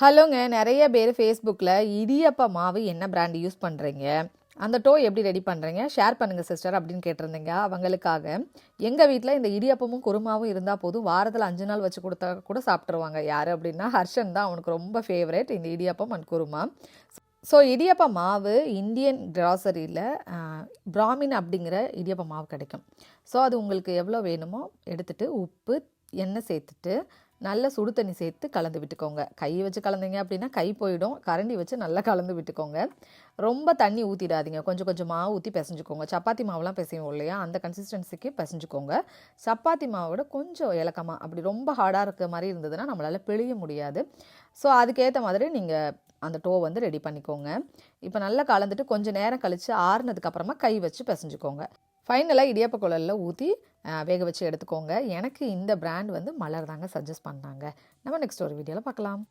ஹலோங்க. நெறைய பேர் Facebookல இடியப்ப மாவு என்ன பிராண்ட் யூஸ் பண்ணுறீங்க? அந்த டோ எப்படி ரெடி பண்ணுறீங்க? ஷேர் பண்ணுங்க சிஸ்டர் அப்படின்னு கேட்டிருந்தீங்க. அவங்களுக்காக எங்கள் வீட்டில் இந்த இடியப்பமும் குருமாவும் இருந்தால் போதும், வாரத்தில் 5 நாள் வச்சு கொடுத்தா கூட சாப்பிட்ருவாங்க. யார் அப்படின்னா ஹர்ஷன் தான். அவனுக்கு ரொம்ப ஃபேவரட் இந்த இடியப்பம் அண்ட் குருமா. ஸோ இடியப்ப மாவு இந்தியன் கிராசரியில் பிராமின் அப்படிங்கிற இடியப்ப மாவு கிடைக்கும். ஸோ அது உங்களுக்கு எவ்வளோ வேணுமோ எடுத்துகிட்டு உப்பு எண்ணெய் சேர்த்துட்டு நல்ல சுடு தண்ணி சேர்த்து கலந்து விட்டுக்கோங்க. கை வச்சு கலந்தீங்க அப்படின்னா கை போயிடும். கரண்டி வச்சு நல்லா கலந்து விட்டுக்கோங்க. ரொம்ப தண்ணி ஊற்றிடாதீங்க. கொஞ்சம் கொஞ்சமாக ஊற்றி பிசைஞ்சுக்கோங்க. சப்பாத்தி மாவுலாம் பிசைவோம் இல்லையா, அந்த கன்சிஸ்டன்சிக்கு பிசைஞ்சுக்கோங்க. சப்பாத்தி மாவோட கொஞ்சம் இலக்கமாக, அப்படி ரொம்ப ஹார்டாக இருக்க மாதிரி இருந்ததுன்னா நம்மளால் பிழிய முடியாது. ஸோ அதுக்கேற்ற மாதிரி நீங்கள் அந்த டோ வந்து ரெடி பண்ணிக்கோங்க. இப்போ நல்லா கலந்துட்டு கொஞ்சம் நேரம் கழித்து ஆறுனதுக்கப்புறமா கை வச்சு பிசைஞ்சுக்கோங்க. ஃபைனலாக இடியாப்ப குழல்ல ஊற்றி வேக வச்சு எடுத்துக்கோங்க. எனக்கு இந்த பிராண்ட் வந்து மலர் தாங்க சஜஸ்ட் பண்ணாங்க. நம்ம நெக்ஸ்ட் ஒரு வீடியோவில் பார்க்கலாம்.